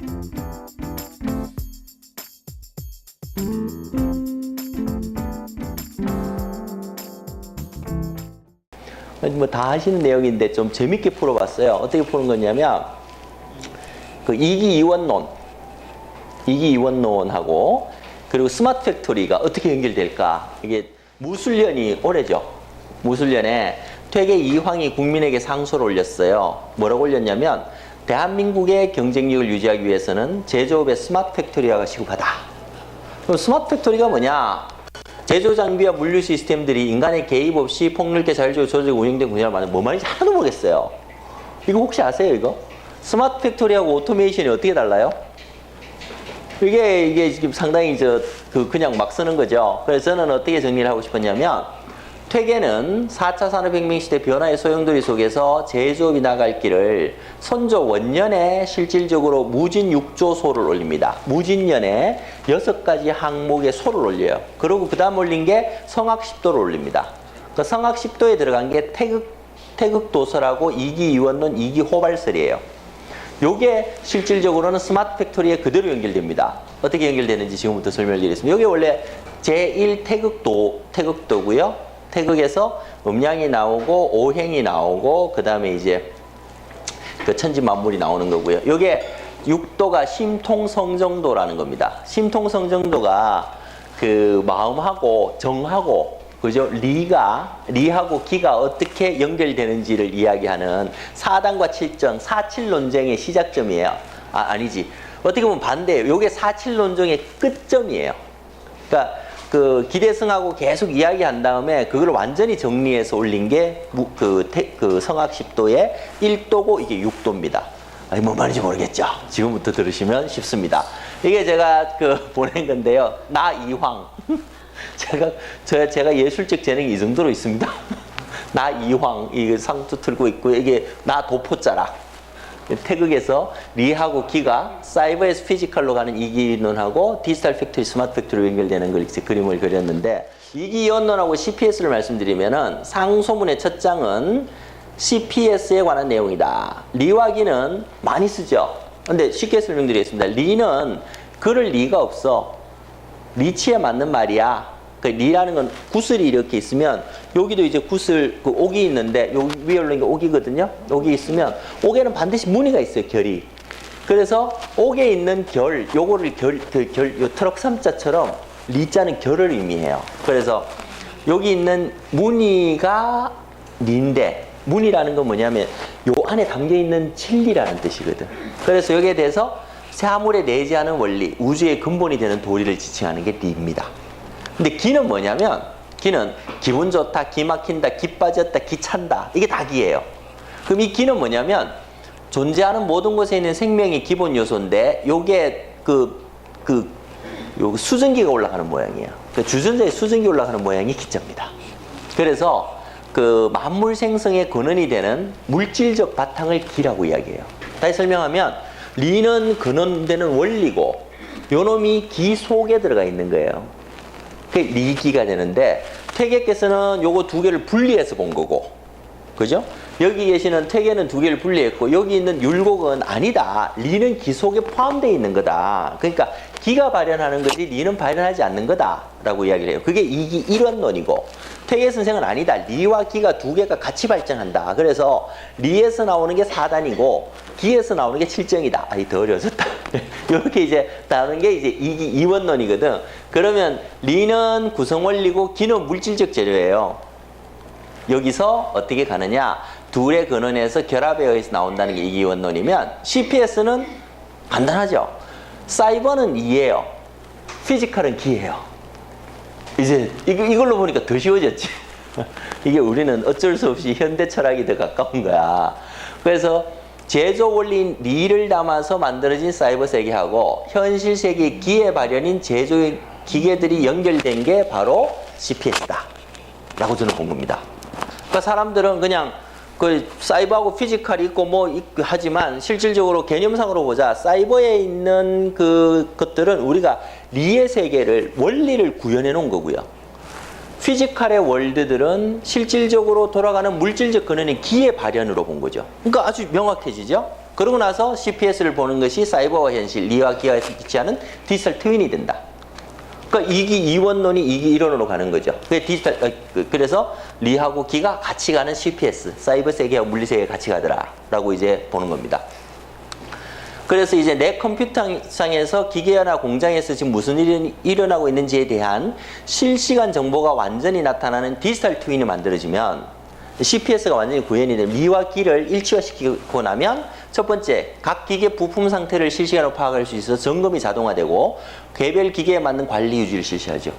뭐 다 하시는 내용인데 좀 재밌게 풀어봤어요. 어떻게 푸는 거냐면 그 이기이원론하고 그리고 스마트 팩토리가 어떻게 연결될까? 이게 무술년이 올해죠. 무술년에 퇴계 이황이 국민에게 상소를 올렸어요. 뭐라고 올렸냐면 대한민국의 경쟁력을 유지하기 위해서는 제조업의 스마트 팩토리화가 시급하다. 그럼 스마트 팩토리가 뭐냐? 제조 장비와 물류 시스템들이 인간의 개입 없이 폭넓게 자율적으로 조직되고 운영된 분야를 말하는 뭐 말인지 하나도 모르겠어요. 이거 혹시 아세요, 이거? 스마트 팩토리하고 오토메이션이 어떻게 달라요? 이게 지금 상당히 그냥 막 쓰는 거죠. 그래서 저는 어떻게 정리를 하고 싶었냐면, 퇴계는 4차 산업혁명 시대 변화의 소용돌이 속에서 제조업이 나갈 길을 선조 원년에 실질적으로 무진 6조 소를 올립니다. 무진년에 6가지 항목의 소를 올려요. 그리고 그 다음 올린 게 성학십도를 올립니다. 그 성학십도에 들어간 게 태극도설하고 이기이원론, 이기호발설이에요. 요게 실질적으로는 스마트 팩토리에 그대로 연결됩니다. 어떻게 연결되는지 지금부터 설명을 드리겠습니다. 요게 원래 제1 태극도고요. 태극에서 음양이 나오고 오행이 나오고 그 다음에 이제 그 천지만물이 나오는 거고요. 요게 6도가 심통성정도라는 겁니다. 심통성정도가 그 마음하고 정하고 그죠? 리하고 기가 어떻게 연결되는지를 이야기하는 4단과 7정, 4칠론정의 시작점이에요. 아니지. 어떻게 보면 반대예요. 요게 4칠론정의 끝점이에요. 그러니까 그 기대승하고 계속 이야기한 다음에 그걸 완전히 정리해서 올린 게 그 성학십도의 1도고 이게 6도입니다. 아니 뭔 말인지 모르겠죠? 지금부터 들으시면 쉽습니다. 이게 제가 보낸 건데요. 나 이황. 제가 예술적 재능이 이 정도로 있습니다. 나 이황 이 상도 틀고 있고요. 이게 나 도포자락. 태극에서 리하고 기가 사이버에서 피지컬로 가는 이기이원론하고 디지털 팩토리, 스마트 팩토리로 연결되는 걸 그림을 그렸는데, 이기이원론하고 CPS를 말씀드리면은 상소문의 첫 장은 CPS에 관한 내용이다. 리와 기는 많이 쓰죠. 근데 쉽게 설명드리겠습니다. 리는 글을 리가 없어. 리치에 맞는 말이야. 그 리라는 건 구슬이 이렇게 있으면 여기도 이제 구슬 그 옥이 있는데 여기 위에 올린 게 옥이거든요. 옥이 있으면 옥에는 반드시 무늬가 있어요. 결이. 그래서 옥에 있는 결, 요거를 요 트럭 3자처럼 리자는 결을 의미해요. 그래서 여기 있는 무늬가 리인데, 무늬라는 건 뭐냐면 요 안에 담겨 있는 진리라는 뜻이거든. 그래서 여기에 대해서 사물에 내재하는 원리, 우주의 근본이 되는 도리를 지칭하는 게 리입니다. 근데 기는 뭐냐면, 기는 기분 좋다, 기 막힌다, 기 빠졌다, 기 찬다. 이게 다 기예요. 그럼 이 기는 뭐냐면, 존재하는 모든 곳에 있는 생명의 기본 요소인데, 요게 요 수증기가 올라가는 모양이에요. 그 주전자의 수증기 올라가는 모양이 기자입니다. 그래서 그 만물 생성의 근원이 되는 물질적 바탕을 기라고 이야기해요. 다시 설명하면, 리는 근원되는 원리고, 요놈이 기 속에 들어가 있는 거예요. 그게 리기가 되는데, 퇴계께서는 요거 두 개를 분리해서 본 거고, 그죠? 여기 계시는 퇴계는 두 개를 분리했고, 여기 있는 율곡은 아니다. 리는 기 속에 포함되어 있는 거다. 그러니까 기가 발현하는 거지 리는 발현하지 않는 거다라고 이야기를 해요. 그게 이기 일원론이고, 퇴계 선생은 아니다. 리와 기가 두 개가 같이 발전한다. 그래서 리에서 나오는 게 4단이고 기에서 나오는 게 7정이다. 아이 더 어려졌다. 이렇게 이제 나오는 게 이제 이기 이원론이거든. 그러면 리는 구성원리고 기는 물질적 재료예요. 여기서 어떻게 가느냐? 둘의 근원에서 결합에 의해서 나온다는 게 이기원론이면, CPS는 간단하죠. 사이버는 이예요. 피지컬은 기예요. 이제 이걸로 보니까 더 쉬워졌지. 이게 우리는 어쩔 수 없이 현대 철학이 더 가까운 거야. 그래서 제조 원리인 리를 담아서 만들어진 사이버 세계하고 현실 세계의 기의 발현인 제조의 기계들이 연결된 게 바로 CPS다 라고 저는 본 겁니다. 그러니까 사람들은 그냥 그 사이버하고 피지컬이 있고 뭐 하지만 실질적으로 개념상으로 보자, 사이버에 있는 그 것들은 우리가 리의 세계를, 원리를 구현해 놓은 거고요. 피지컬의 월드들은 실질적으로 돌아가는 물질적 근원인 기의 발현으로 본 거죠. 그러니까 아주 명확해지죠. 그러고 나서 CPS를 보는 것이 사이버와 현실, 리와 기가 일치하는 디지털 트윈이 된다. 그러니까 이기 이원론이 이기 이론으로 가는 거죠. 그래서 리하고 기가 같이 가는 CPS, 사이버 세계와 물리 세계가 같이 가더라라고 이제 보는 겁니다. 그래서 이제 내 컴퓨터상에서 기계나 공장에서 지금 무슨 일이 일어나고 있는지에 대한 실시간 정보가 완전히 나타나는 디지털 트윈이 만들어지면 CPS가 완전히 구현이 되면 리와 기를 일치화시키고 나면 첫 번째, 각 기계 부품 상태를 실시간으로 파악할 수 있어서 점검이 자동화되고 개별 기계에 맞는 관리 유지를 실시하죠.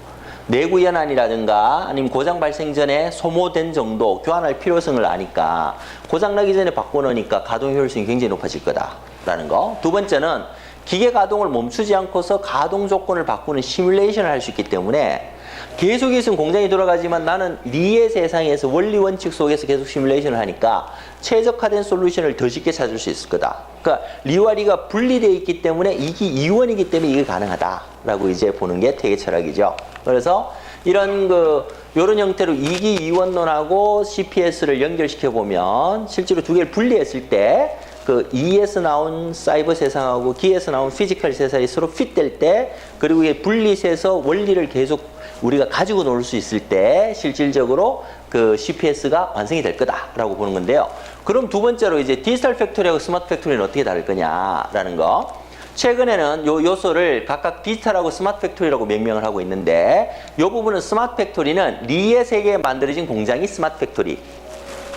내구 연한이라든가 아니면 고장 발생 전에 소모된 정도, 교환할 필요성을 아니까 고장 나기 전에 바꿔놓으니까 가동 효율성이 굉장히 높아질 거다라는 거. 두 번째는 기계 가동을 멈추지 않고서 가동 조건을 바꾸는 시뮬레이션을 할 수 있기 때문에 계속 있으면 공장이 돌아가지만 나는 리의 세상에서 원리 원칙 속에서 계속 시뮬레이션을 하니까 최적화된 솔루션을 더 쉽게 찾을 수 있을 거다. 그러니까 리와 리가 분리되어 있기 때문에 이게 이원이기 때문에 이게 가능하다라고 이제 보는 게 퇴계 철학이죠. 그래서 이런 요런 형태로 이기 이원론하고 CPS를 연결시켜 보면 실제로 두 개를 분리했을 때 E에서 나온 사이버 세상하고 G에서 나온 피지컬 세상이 서로 핏될 때, 그리고 이게 분리해서 원리를 계속 우리가 가지고 놀 수 있을 때 실질적으로 CPS가 완성이 될 거다라고 보는 건데요. 그럼 두 번째로 이제 디지털 팩토리하고 스마트 팩토리는 어떻게 다를 거냐라는 거. 최근에는 요 요소를 각각 디지털하고 스마트 팩토리라고 명명을 하고 있는데, 요 부분은 스마트 팩토리는 리의 세계에 만들어진 공장이 스마트 팩토리.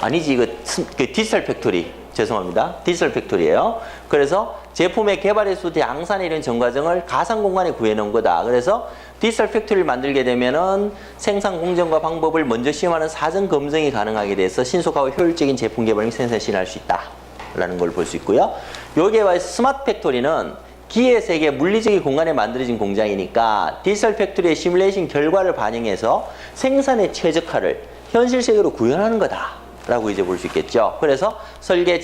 아니지, 디지털 팩토리. 죄송합니다. 디지털 팩토리예요. 그래서 제품의 개발에서부터 양산에 이런 전 과정을 가상 공간에 구해놓은 거다. 그래서 디지털 팩토리를 만들게 되면은 생산 공정과 방법을 먼저 시험하는 사전 검증이 가능하게 돼서 신속하고 효율적인 제품 개발 및 생산을 실현할 수 있다라는 걸 볼 수 있고요. 여기에 와서 스마트 팩토리는 기의 세계 물리적인 공간에 만들어진 공장이니까 디지털 팩토리의 시뮬레이션 결과를 반영해서 생산의 최적화를 현실 세계로 구현하는 거다 라고 이제 볼 수 있겠죠. 그래서 설계,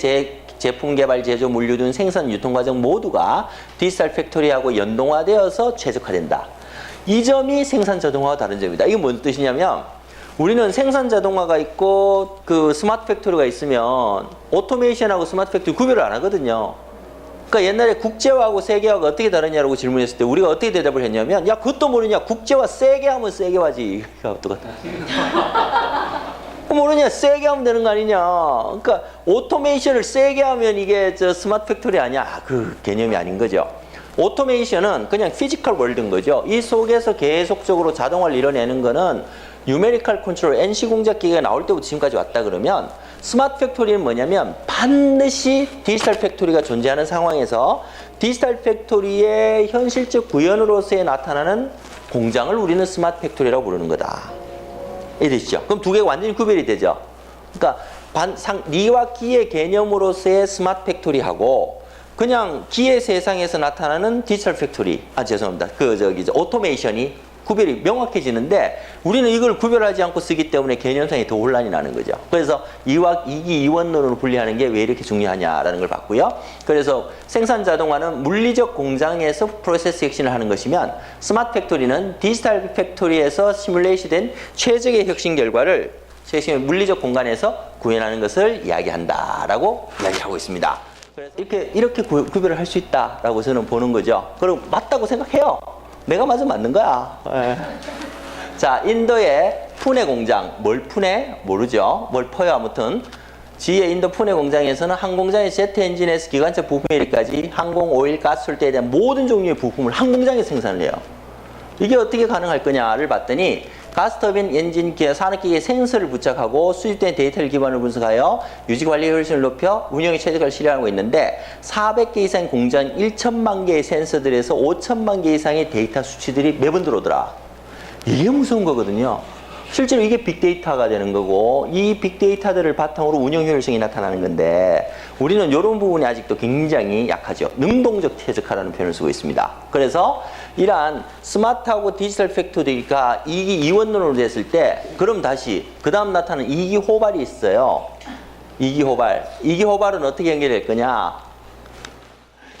제품 개발, 제조, 물류 등 생산, 유통 과정 모두가 디지털 팩토리하고 연동화되어서 최적화된다. 이 점이 생산 자동화와 다른 점이다. 이게 뭔 뜻이냐면, 우리는 생산 자동화가 있고 스마트 팩토리가 있으면 오토메이션하고 스마트 팩토리 구별을 안 하거든요. 그러니까 옛날에 국제화하고 세계화가 어떻게 다르냐고 질문했을 때 우리가 어떻게 대답을 했냐면, 야, 그것도 모르냐? 국제화 세게 하면 세계화지. 어떡하다. 모르냐? 세게 하면 되는 거 아니냐? 그러니까 오토메이션을 세게 하면 이게 스마트 팩토리 아니야? 그 개념이 아닌 거죠. 오토메이션은 그냥 피지컬 월드인 거죠. 이 속에서 계속적으로 자동화를 이뤄내는 거는 뉴메리컬 컨트롤, NC 공작기가 나올 때부터 지금까지 왔다 그러면, 스마트 팩토리는 뭐냐면 반드시 디지털 팩토리가 존재하는 상황에서 디지털 팩토리의 현실적 구현으로서의 나타나는 공장을 우리는 스마트 팩토리라고 부르는 거다. 이해되시죠? 그럼 두 개가 완전히 구별이 되죠. 그러니까 리와 기의 개념으로서의 스마트 팩토리하고 그냥 기의 세상에서 나타나는 디지털 팩토리, 죄송합니다. 오토메이션이 구별이 명확해지는데, 우리는 이걸 구별하지 않고 쓰기 때문에 개념상에 더 혼란이 나는 거죠. 그래서 이기 이원론으로 분리하는 게 왜 이렇게 중요하냐라는 걸 봤고요. 그래서 생산 자동화는 물리적 공장에서 프로세스 혁신을 하는 것이면, 스마트 팩토리는 디지털 팩토리에서 시뮬레이션된 최적의 혁신 결과를 최신 물리적 공간에서 구현하는 것을 이야기한다라고 이야기하고 있습니다. 그래서 이렇게 구별을 할 수 있다라고 저는 보는 거죠. 그리고 맞다고 생각해요. 내가 맞으면 맞는 거야. 자, 인도의 푸네 공장. 뭘 푸네? 모르죠. 뭘 퍼요, 아무튼. 지의 인도 푸네 공장에서는 항공장의 제트 엔진에서 기관차 부품에까지 항공, 오일, 가스솔대에 대한 모든 종류의 부품을 한 공장에서 생산을 해요. 이게 어떻게 가능할 거냐를 봤더니, 가스터빈 엔진 기어 산업기기에 센서를 부착하고 수집된 데이터를 기반으로 분석하여 유지관리 효율성을 높여 운영의 최적화를 실현하고 있는데, 400개 이상의 공장 1천만 개의 센서들에서 5천만 개 이상의 데이터 수치들이 매번 들어오더라. 이게 무서운 거거든요. 실제로 이게 빅데이터가 되는 거고, 이 빅데이터들을 바탕으로 운영 효율성이 나타나는 건데, 우리는 이런 부분이 아직도 굉장히 약하죠. 능동적 최적화라는 표현을 쓰고 있습니다. 그래서 이러한 스마트하고 디지털 팩토리가 이기 이원론으로 됐을 때, 그럼 다시 그 다음 나타나는 이기 호발이 있어요. 이기 호발. 이기 호발은 어떻게 연결될 거냐?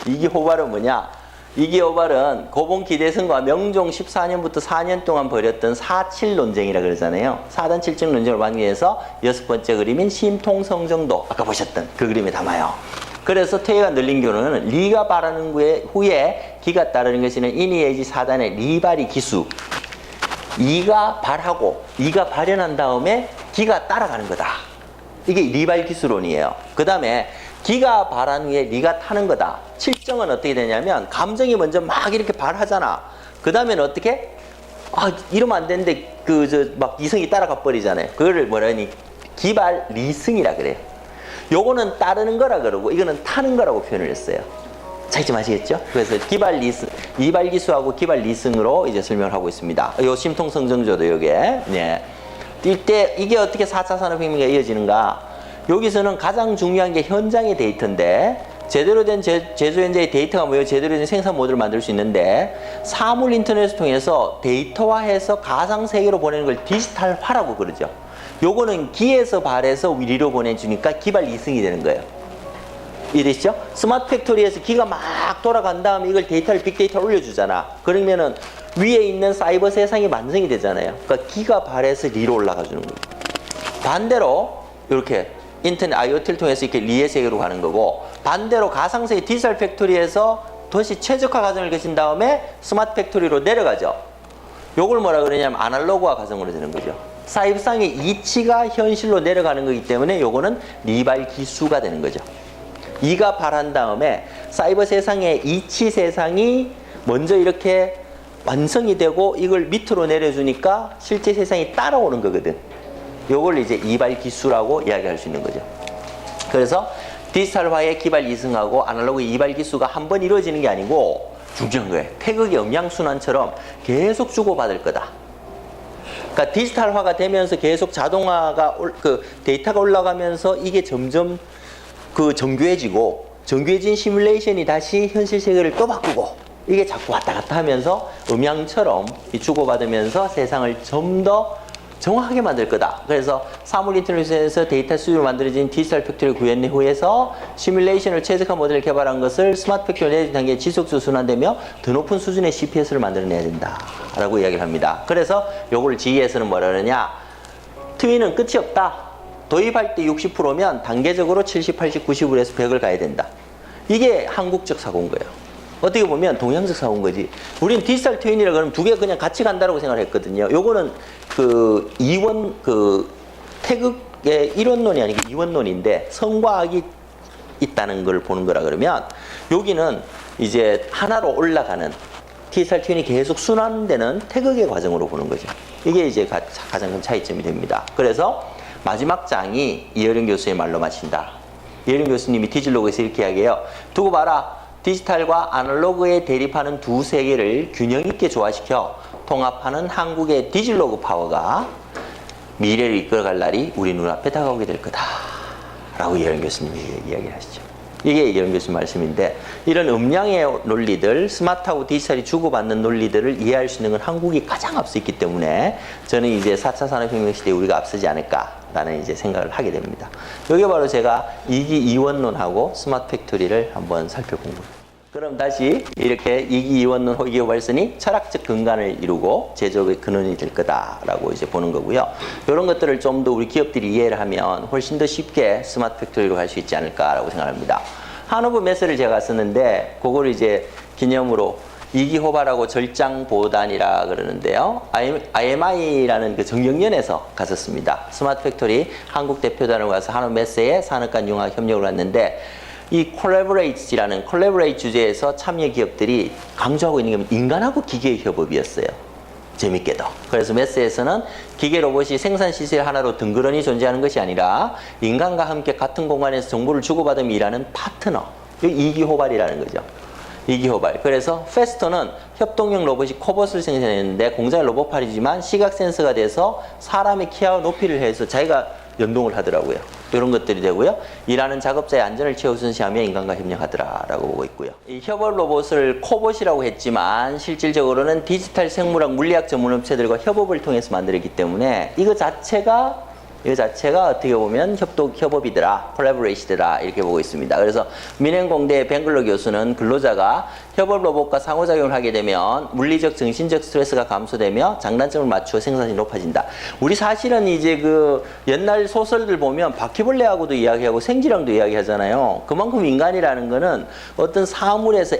이기 호발은 뭐냐? 이기 호발은 고봉 기대성과 명종 14년부터 4년 동안 벌였던 4.7 논쟁이라 그러잖아요. 4단 7층 논쟁을 완기해서 6번째 그림인 심통성정도, 아까 보셨던 그 그림에 담아요. 그래서 퇴가 늘린 경우는 리가 발하는 후에 기가 따르는 것이는 이니에이지 4단의 리발이 기수. 이가 발하고 이가 발현한 다음에 기가 따라가는 거다. 이게 리발 기수론이에요. 그 다음에 기가 발한 후에 리가 타는 거다. 실정은 어떻게 되냐면 감정이 먼저 막 이렇게 발하잖아. 그 다음에는 어떻게? 아, 이러면 안 되는데 막 이성이 따라가 버리잖아요. 그거를 뭐라니? 기발 리승이라 그래요. 요거는 따르는 거라 그러고 이거는 타는 거라고 표현을 했어요. 차이점 아시겠죠? 그래서 기발 리승, 이발 기수하고 기발 리승으로 이제 설명을 하고 있습니다. 요 심통성정조도 요게. 네. 이때 이게 어떻게 4차 산업혁명에 이어지는가? 여기서는 가장 중요한 게 현장의 데이터인데 제대로 된 제조 현장의 데이터가 뭐예요? 제대로 된 생산 모델을 만들 수 있는데 사물 인터넷을 통해서 데이터화해서 가상 세계로 보내는 걸 디지털화라고 그러죠. 요거는 기에서 발해서 리로 보내주니까 기발 이승이 되는 거예요. 이해되시죠? 스마트 팩토리에서 기가 막 돌아간 다음에 이걸 데이터를 빅데이터로 올려주잖아. 그러면은 위에 있는 사이버 세상이 완성이 되잖아요. 그러니까 기가 발해서 리로 올라가 주는 거예요. 반대로 이렇게 인터넷 IoT를 통해서 이렇게 리의 세계로 가는 거고, 반대로 가상세계 디지털 팩토리에서 도시 최적화 과정을 거친 다음에 스마트 팩토리로 내려가죠. 요걸 뭐라 그러냐면 아날로그화 과정으로 되는 거죠. 사이버상의 이치가 현실로 내려가는 거기 때문에 요거는 리발 기수가 되는 거죠. 이가 발한 다음에 사이버 세상의 이치 세상이 먼저 이렇게 완성이 되고 이걸 밑으로 내려주니까 실제 세상이 따라오는 거거든. 요걸 이제 이발 기수라고 이야기할 수 있는 거죠. 그래서 디지털화의 기발 이승하고 아날로그 이발 기수가 한 번 이루어지는 게 아니고 중요한 거예요. 태극의 음양순환처럼 계속 주고받을 거다. 그러니까 디지털화가 되면서 계속 자동화가 데이터가 올라가면서 이게 점점 정교해진 시뮬레이션이 다시 현실 세계를 또 바꾸고 이게 자꾸 왔다 갔다 하면서 음양처럼 주고받으면서 세상을 좀 더 정확하게 만들 거다. 그래서 사물 인터넷에서 데이터 수준으로 만들어진 디지털 팩토리를 구현한 후에서 시뮬레이션을 최적화 모델을 개발한 것을 스마트 팩토리 내진 단계에 지속적으로 순환되며 더 높은 수준의 CPS를 만들어내야 된다 라고 이야기를 합니다. 그래서 요걸 GE에서는 뭐라 그러냐, 트윈은 끝이 없다. 도입할 때 60%면 단계적으로 70, 80, 90으로 해서 100을 가야 된다. 이게 한국적 사고인 거예요. 어떻게 보면 동양적 사고인 거지. 우린 디지털 트윈이라 그러면 두 개 그냥 같이 간다라고 생각을 했거든요. 요거는 태극의 이원론이 아니고 이원론인데 성과 악이 있다는 걸 보는 거라 그러면 여기는 이제 하나로 올라가는 디지털 트윈이 계속 순환되는 태극의 과정으로 보는 거죠. 이게 이제 가장 큰 차이점이 됩니다. 그래서 마지막 장이 이혜령 교수의 말로 마친다. 이혜령 교수님이 디지로그에서 이렇게 이야기해요. 두고 봐라. 디지털과 아날로그에 대립하는 두 세계를 균형 있게 조화시켜 통합하는 한국의 디지로그 파워가 미래를 이끌어갈 날이 우리 눈앞에 다가오게 될 거다 라고 이혜령 교수님이 이야기를 하시죠. 이게 이혜령 교수님 말씀인데, 이런 음량의 논리들, 스마트하고 디지털이 주고받는 논리들을 이해할 수 있는 건 한국이 가장 앞서 있기 때문에 저는 이제 4차 산업혁명 시대에 우리가 앞서지 않을까라는 이제 생각을 하게 됩니다. 이게 바로 제가 이기 이원론하고 스마트 팩토리를 한번 살펴본 겁니다. 그럼 다시 이렇게 이기 이원론 호기 호발선이 철학적 근간을 이루고 제조의 근원이 될 거다라고 이제 보는 거고요. 이런 것들을 좀 더 우리 기업들이 이해를 하면 훨씬 더 쉽게 스마트 팩토리로 갈 수 있지 않을까라고 생각합니다. 한오브 메스를 제가 썼는데 그걸 이제 기념으로 이기호발하고 절장보단이라 그러는데요. IMI라는 그 정경련에서 갔었습니다. 스마트 팩토리 한국 대표단을 가서 한오브 메스에 산업간 융합 협력을 왔는데, 이 콜라보레이트라는 콜라보레이트 주제에서 참여 기업들이 강조하고 있는 게 인간하고 기계의 협업이었어요. 재밌게도. 그래서 메스에서는 기계 로봇이 생산 시설 하나로 덩그러니 존재하는 것이 아니라 인간과 함께 같은 공간에서 정보를 주고받으며 일하는 파트너. 이기호발이라는 거죠. 이기호발. 그래서 페스토는 협동형 로봇이 코봇을 생산했는데 공장의 로봇팔이지만 시각 센서가 돼서 사람의 키와 높이를 해서 자기가 연동을 하더라고요. 이런 것들이 되고요. 일하는 작업자의 안전을 최우선시하며 인간과 협력하더라라고 보고 있고요. 이 협업 로봇을 코봇이라고 했지만 실질적으로는 디지털 생물학 물리학 전문 업체들과 협업을 통해서 만들었기 때문에 이거 자체가 이 자체가 어떻게 보면 협업이더라, 콜라보레이션이더라 이렇게 보고 있습니다. 그래서 민행공대 뱅글러 교수는 근로자가 협업 로봇과 상호작용을 하게 되면 물리적, 정신적 스트레스가 감소되며 장단점을 맞추어 생산성이 높아진다. 우리 사실은 이제 그 옛날 소설들 보면 바퀴벌레하고도 이야기하고 생쥐랑도 이야기하잖아요. 그만큼 인간이라는 거는 어떤 사물에서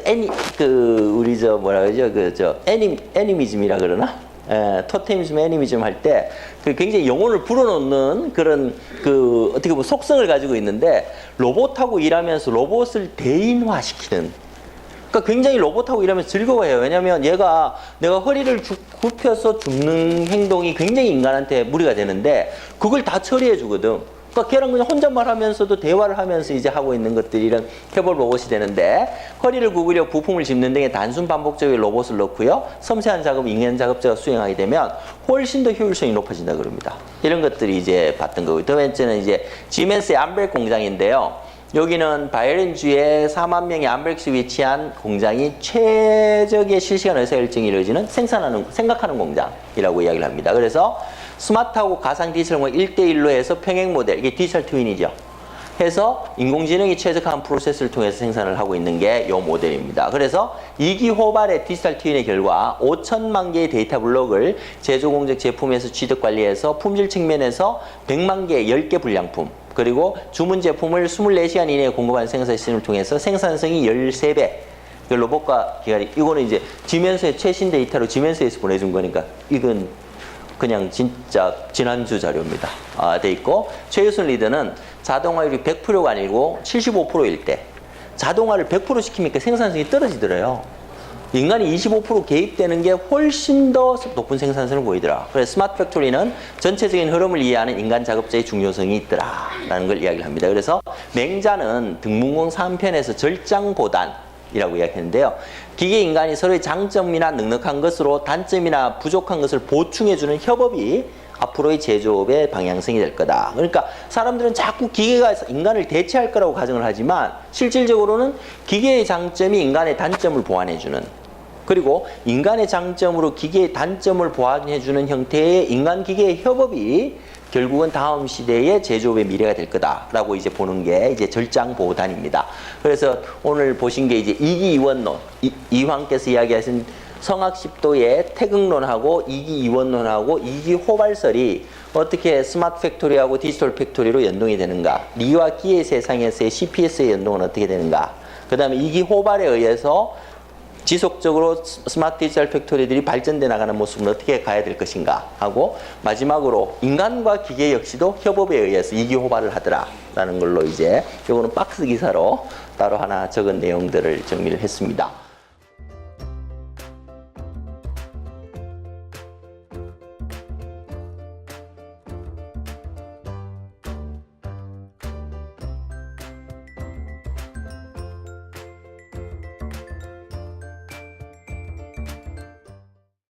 우리 뭐라 그러죠? 애니미즘이라 그러나? 토테미즘, 애니미즘 할 때 그 굉장히 영혼을 불어넣는 그런 어떻게 보면 속성을 가지고 있는데 로봇하고 일하면서 로봇을 대인화시키는 그러니까 굉장히 로봇하고 일하면서 즐거워해요. 왜냐하면 내가 허리를 굽혀서 죽는 행동이 굉장히 인간한테 무리가 되는데 그걸 다 처리해 주거든. 그러니까 걔랑 그냥 혼잣말 하면서도 대화를 하면서 이제 하고 있는 것들이 이런 협업 로봇이 되는데 허리를 구부려 부품을 짚는 등의 단순 반복적인 로봇을 넣고요. 섬세한 작업을 인간 작업자가 수행하게 되면 훨씬 더 효율성이 높아진다 그럽니다. 이런 것들이 이제 봤던 거고요. 두 번째는 이제 지멘스의 암벨 공장인데요. 여기는 바이오린주에 4만 명의 암벨크스 위치한 공장이 최적의 실시간 의사결정이 이루어지는 생각하는 공장이라고 이야기를 합니다. 그래서 스마트하고 가상 디지털과 1대1로 해서 평행 모델, 이게 디지털 트윈이죠. 해서 인공지능이 최적화한 프로세스를 통해서 생산을 하고 있는 게 이 모델입니다. 그래서 이기호발의 디지털 트윈의 결과 5천만 개의 데이터 블록을 제조공정 제품에서 취득 관리해서 품질 측면에서 100만 개, 10개 불량품, 그리고 주문 제품을 24시간 이내에 공급하는 생산 시스템을 통해서 생산성이 13배. 로봇과 기관이, 이거는 이제 지면서의 최신 데이터로 지면서에서 보내준 거니까 이건 그냥 진짜 지난주 자료입니다. 돼 있고 최유순 리더는 자동화율이 100%가 아니고 75%일 때 자동화를 100% 시키니까 생산성이 떨어지더래요. 인간이 25% 개입되는 게 훨씬 더 높은 생산성을 보이더라. 그래서 스마트 팩토리는 전체적인 흐름을 이해하는 인간 작업자의 중요성이 있더라라는 걸 이야기를 합니다. 그래서 맹자는 등문공 3편에서 절장보단이라고 이야기했는데요. 기계 인간이 서로의 장점이나 넉넉한 것으로 단점이나 부족한 것을 보충해주는 협업이 앞으로의 제조업의 방향성이 될 거다. 그러니까 사람들은 자꾸 기계가 인간을 대체할 거라고 가정을 하지만 실질적으로는 기계의 장점이 인간의 단점을 보완해주는, 그리고 인간의 장점으로 기계의 단점을 보완해주는 형태의 인간-기계의 협업이 결국은 다음 시대의 제조업의 미래가 될 거다라고 이제 보는 게 이제 절장보단입니다. 그래서 오늘 보신 게 이제 이기이원론, 이황께서 이야기하신 성학십도의 태극론하고 이기이원론하고 이기호발설이 어떻게 스마트 팩토리하고 디지털 팩토리로 연동이 되는가, 리와 기의 세상에서의 CPS의 연동은 어떻게 되는가, 그 다음에 이기호발에 의해서 지속적으로 스마트 디지털 팩토리들이 발전돼 나가는 모습은 어떻게 가야 될 것인가 하고, 마지막으로 인간과 기계 역시도 협업에 의해서 이기호발을 하더라라는 걸로 이제 요거는 박스 기사로 따로 하나 적은 내용들을 정리를 했습니다.